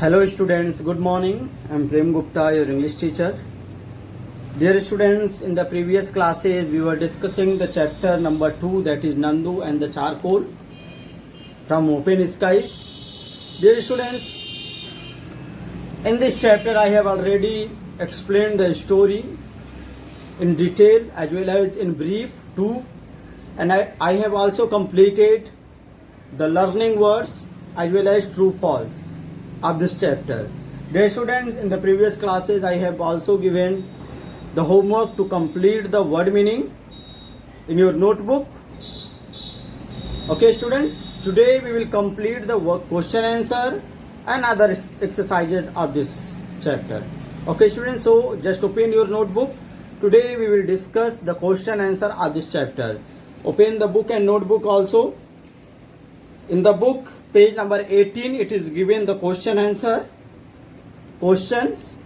Hello students, good morning. I am Prem Gupta, your English teacher. Dear students, in the previous classes we were discussing the chapter number 2, that is Nandu and the charcoal from Open Skies. Dear students, in this chapter I have already explained the story in detail as well as in brief too, and I have also completed the learning words as well as true false of this chapter. Dear students, in the previous classes I have also given the homework to complete the word meaning in your notebook. Okay students, today we will complete the question answer and other exercises of this chapter. Okay students, so just open your notebook. Today we will discuss the question answer of this chapter. Open the book and notebook also. In the book, page number 18, it is given the question answer. Questions.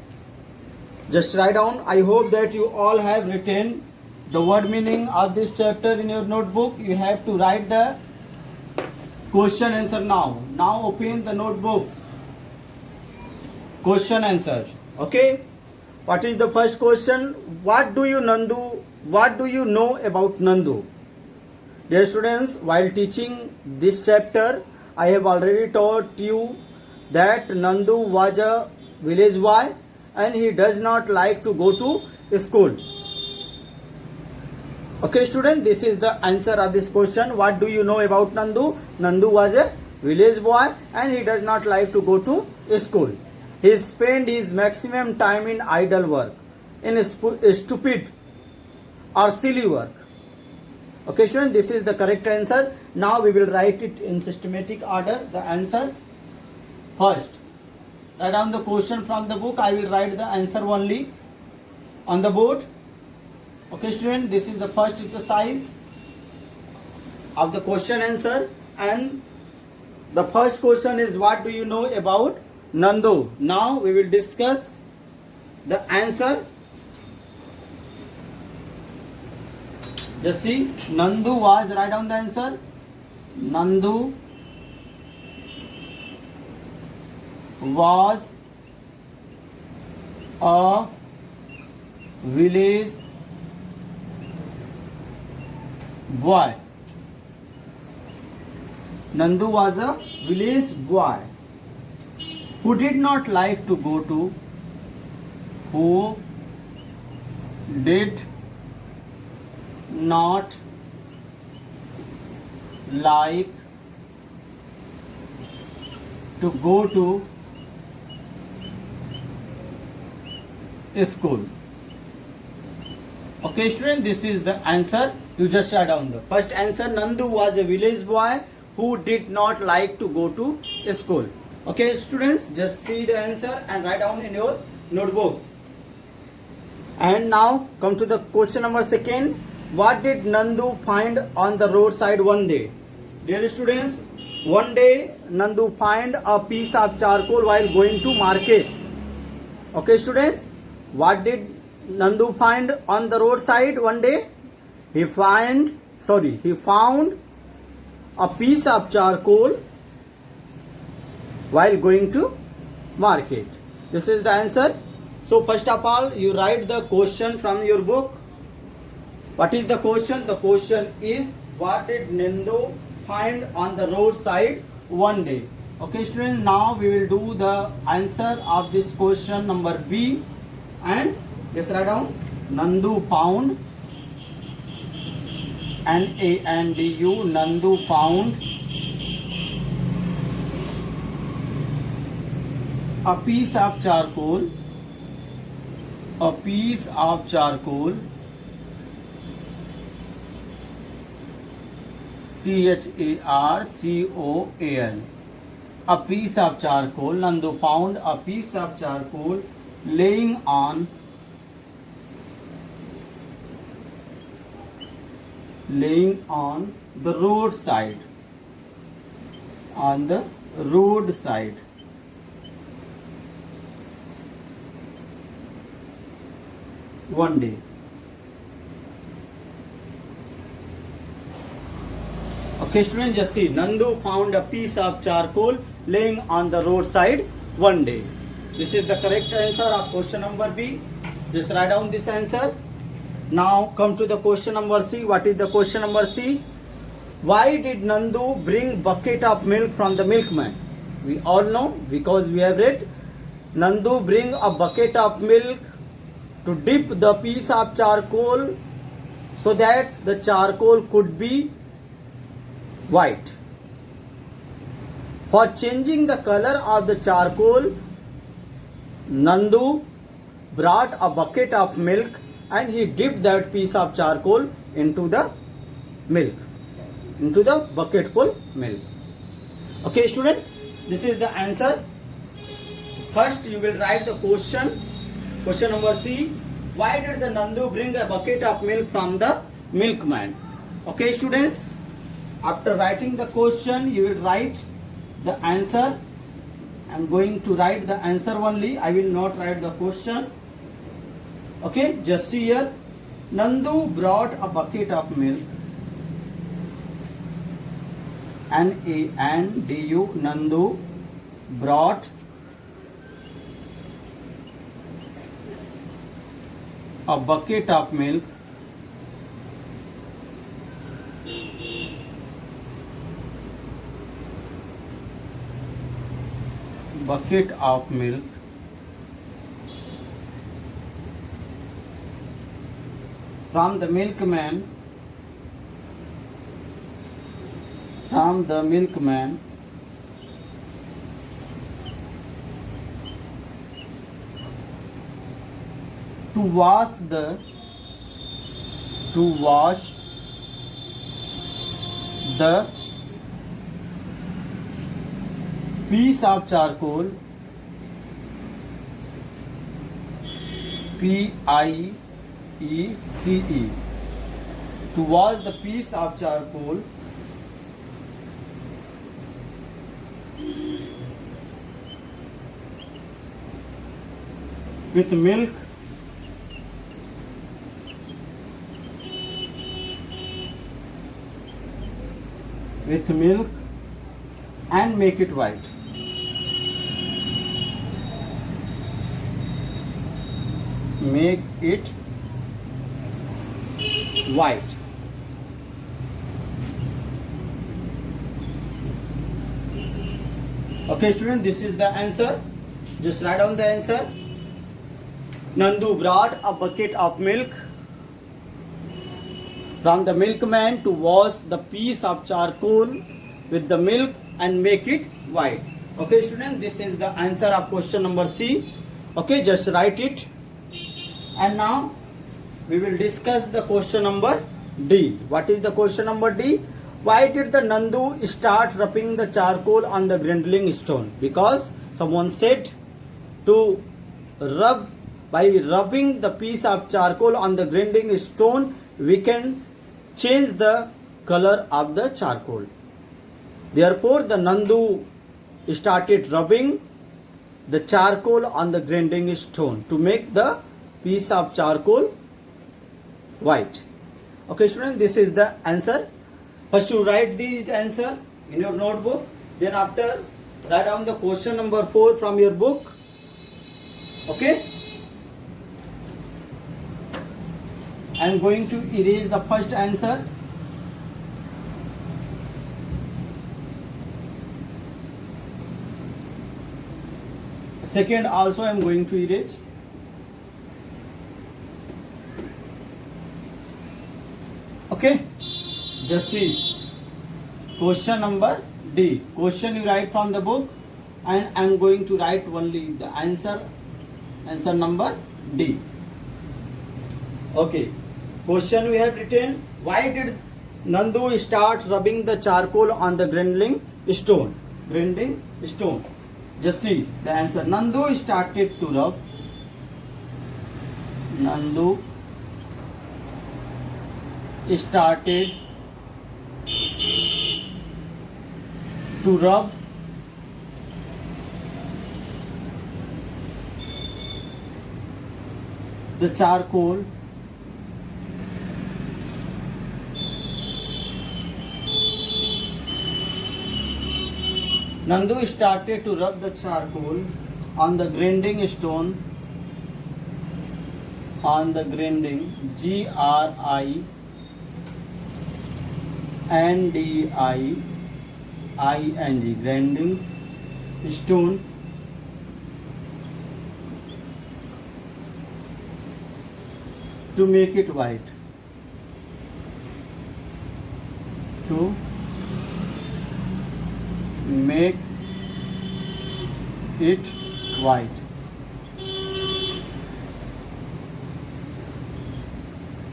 Just write down. I hope that you all have written the word meaning of this chapter in your notebook. You have to write the question answer now. Now open the notebook. Question answer. Okay. What is the first question? What do you know about Nandu? Dear students, while teaching this chapter, I have already taught you that Nandu was a village boy and he does not like to go to school. Okay student, this is the answer of this question. What do you know about Nandu? Nandu was a village boy and he does not like to go to school. He spent his maximum time in idle work, in stupid or silly work. Okay students, this is the correct answer. Now we will write it in systematic order, the answer. First, write down the question from the book. I will write the answer only on the board. Okay students, this is the first exercise of the question answer, and the first question is what do you know about Nandu? Now we will discuss the answer. Just see, Nandu was, write down the answer. Nandu was a village boy. Nandu was a village boy who did not like to go to, who did not like to go to school. Okay student, this is the answer. You just write down the first answer. Nandu was a village boy who did not like to go to school. Okay students, just see the answer and write down in your notebook. And now come to the question number second. What did Nandu find on the roadside one day? Dear students, one day Nandu find a piece of charcoal while going to market. Okay students, what did Nandu find on the roadside one day? He found a piece of charcoal while going to market. This is the answer. So first of all, you write the question from your book. What is the question? The question is, what did Nandu find on the roadside one day? Okay students, now we will do the answer of this question number B, and just write down. Nandu found, Nandu, Nandu found a piece of charcoal, charcoal, a piece of charcoal. Nandu found a piece of charcoal laying on the roadside. One day. Okay students, just see, Nandu found a piece of charcoal laying on the roadside 1 day. This is the correct answer of question number B. Just write down this answer. Now come to the question number C. What is the question number C? Why did Nandu bring bucket of milk from the milkman? We all know, because we have read, Nandu bring a bucket of milk to dip the piece of charcoal so that the charcoal could be white. For changing the color of the charcoal, Nandu brought a bucket of milk and he dipped that piece of charcoal into the milk, into the bucket full milk. Okay, students, this is the answer. First, you will write the question. Question number C. Why did the Nandu bring a bucket of milk from the milkman? Okay, students. After writing the question, you will write the answer. I am going to write the answer only. I will not write the question. Okay, just see here. Nandu brought a bucket of milk. Nandu. Nandu brought a bucket of milk. Bucket of milk from the milkman. From the milkman to wash the piece of charcoal, Piece, to wash the piece of charcoal with milk and make it white. Make it white. Okay, student, this is the answer. Just write down the answer. Nandu brought a bucket of milk from the milkman to wash the piece of charcoal with the milk and make it white. Okay, student, this is the answer of question number C. Okay, just write it. And now we will discuss the question number D. What is the question number D? Why did the Nandu start rubbing the charcoal on the grinding stone? Because someone said to rub, by rubbing the piece of charcoal on the grinding stone, we can change the color of the charcoal. Therefore, the Nandu started rubbing the charcoal on the grinding stone to make the piece of charcoal white. Okay, students, this is the answer. First, you write the answer in your notebook. Then, after, write down the question number 4 from your book. Okay. I am going to erase the first answer. Second also I am going to erase. Okay, just see question number D. Question you write from the book, and I am going to write only the answer number D. Okay, question we have written. Why did Nandu start rubbing the charcoal on the grinding stone? Grinding stone. Just see the answer. Nandu started to rub. Nandu started to rub the charcoal Nandu started to rub the charcoal on the grinding stone, on the grinding, grinding, grinding stone, to make it white, to make it white.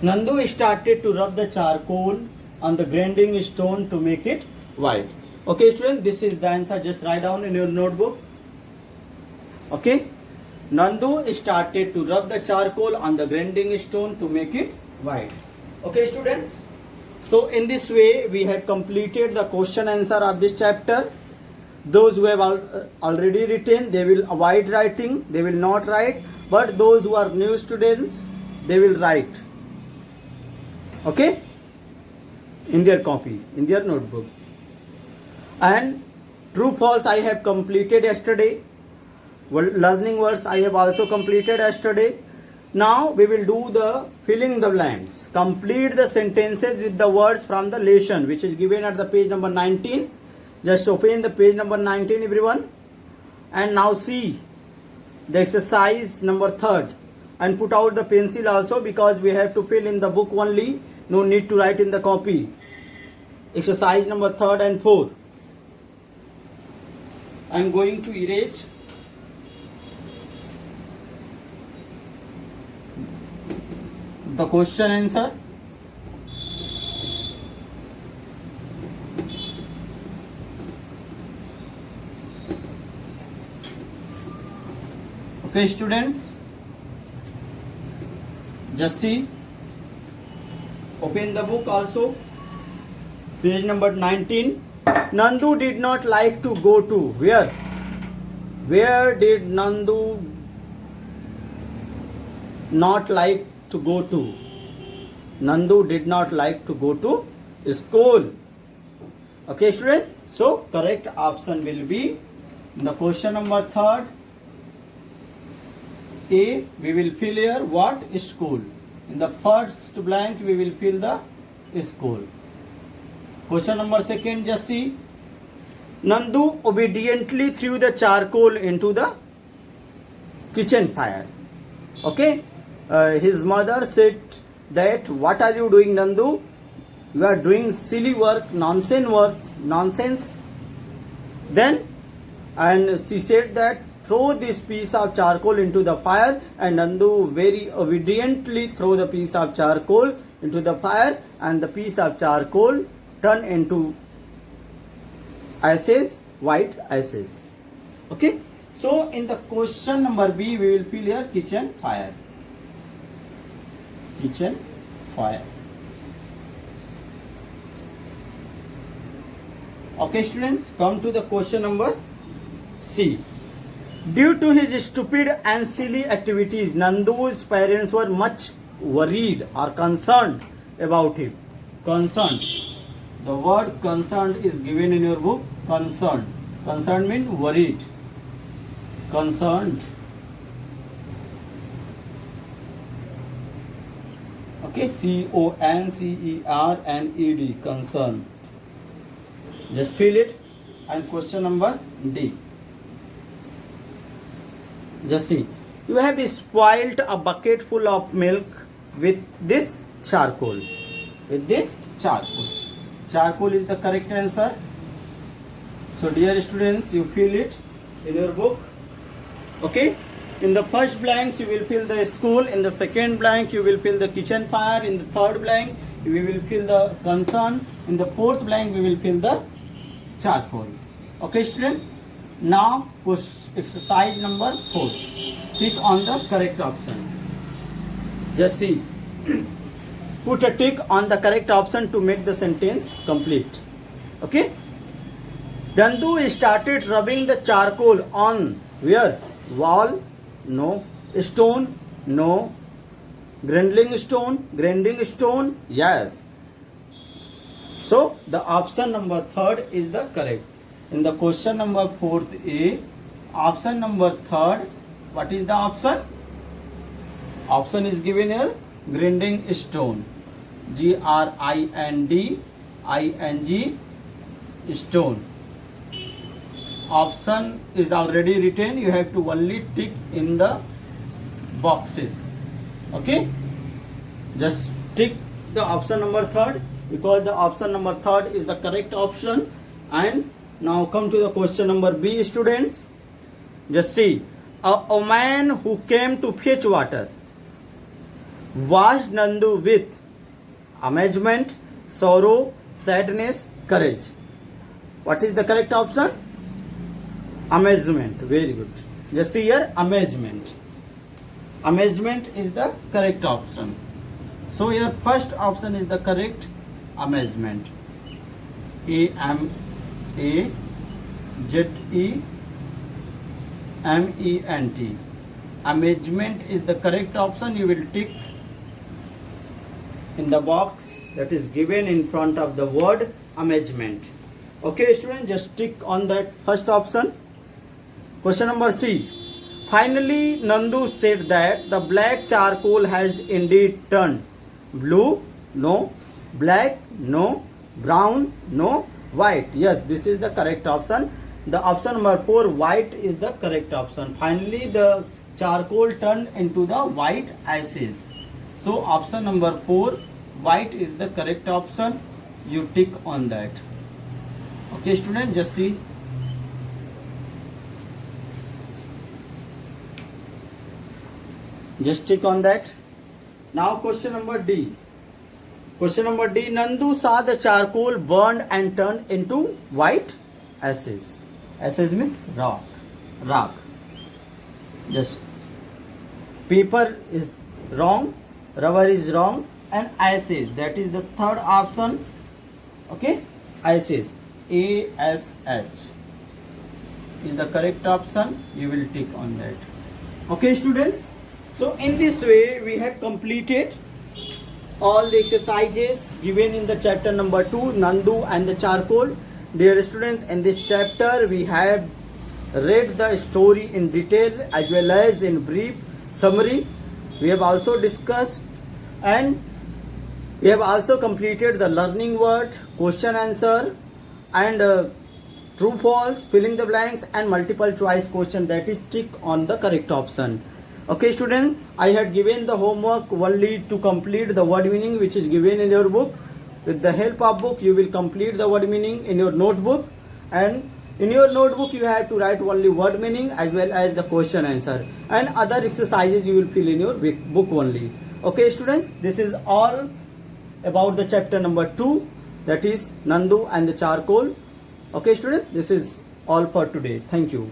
Nandu started to rub the charcoal on the grinding stone to make it white. Okay, students, this is the answer. Just write down in your notebook. Okay, Nandu started to rub the charcoal on the grinding stone to make it white. Okay, students. So in this way, we have completed the question answer of this chapter. Those who have already written, they will avoid writing. They will not write. But those who are new students, they will write. Okay, in their copy, in their notebook. And true false I have completed yesterday. Learning words I have also completed yesterday. Now we will do the filling the blanks. Complete the sentences with the words from the lesson which is given at the page number 19. Just open the page number 19, everyone. And now see the exercise number 3rd. And put out the pencil also, because we have to fill in the book only. No need to write in the copy. Exercise number 3rd and 4. I am going to erase. The question answer. Okay, students, just see. Open the book also. Page number 19. Nandu did not like to go to where? Where did Nandu not like to go to? Nandu did not like to go to school. Okay, students. So correct option will be in the question number 3rd. A, we will fill here what? School. In the first blank we will fill the school. Question number 2nd, just see. Nandu obediently threw the charcoal into the kitchen fire. Okay. His mother said that, what are you doing, Nandu? You are doing silly work, nonsense. Then, and she said that, throw this piece of charcoal into the fire, and Nandu very obediently throw the piece of charcoal into the fire, and the piece of charcoal turned into ashes, white ashes. Okay. So in the question number B, we will fill here kitchen fire. Kitchen fire. Okay, students, come to the question number C. Due to his stupid and silly activities, Nandu's parents were much worried or concerned about him. Concerned. The word concerned is given in your book. Concerned. Concerned means worried. Concerned. Okay, CONCERNED. Concerned. Just fill it. And question number D. Just see. You have spoiled a bucket full of milk with this charcoal. With this charcoal. Charcoal is the correct answer. So dear students, you fill it in your book. Okay. In the first blanks you will fill the school. In the second blank you will fill the kitchen fire. In the third blank we will fill the concern. In the fourth blank we will fill the charcoal. Okay, student. Now exercise number 4. Tick on the correct option. Just see. Put a tick on the correct option to make the sentence complete. Okay. Nandu started rubbing the charcoal on where? Wall? No. Stone? No. Grinding stone? Grinding stone? Yes. So the option number 3rd is the correct. In the question number 4th A, option number third. What is the option? Option is given here, grinding stone. GRINDING stone. Option is already written. You have to only tick in the boxes. Okay, just tick the option number third, because the option number third is the correct option. And now come to the question number B, students. Just see, a man who came to fetch water watched Nandu with amazement, sorrow, sadness, courage. What is the correct option? Amazement. Very good. Just see here, amazement. Amazement is the correct option. So your first option is the correct, amazement. AMAZEMENT. Amazement is the correct option. You will tick in the box that is given in front of the word amazement. Okay, students, just tick on that first option. Question number C. Finally, Nandu said that the black charcoal has indeed turned blue, no, black, no, brown, no, white. Yes, this is the correct option. The option number 4, white, is the correct option. Finally, the charcoal turned into the white ashes. So, option number 4, white, is the correct option. You tick on that. Okay, students, just see. Just tick on that. Now question number D. Question number D. Nandu saw the charcoal burned and turned into white ashes. Ashes means rock. Just paper is wrong, rubber is wrong, and ashes, that is the third option. Okay, ashes, ASH is the correct option. You will tick on that. Okay, students. So in this way we have completed all the exercises given in the chapter number 2, Nandu and the charcoal. Dear students, in this chapter we have read the story in detail as well as in brief summary. We have also discussed and we have also completed the learning word, question answer, and true false, filling the blanks, and multiple choice question, that is tick on the correct option. Okay, students, I had given the homework only to complete the word meaning which is given in your book. With the help of book, you will complete the word meaning in your notebook, and in your notebook you have to write only word meaning as well as the question answer, and other exercises you will fill in your book only. Okay, students, this is all about the chapter number 2, that is Nandu and the charcoal. Okay, students, this is all for today. Thank you.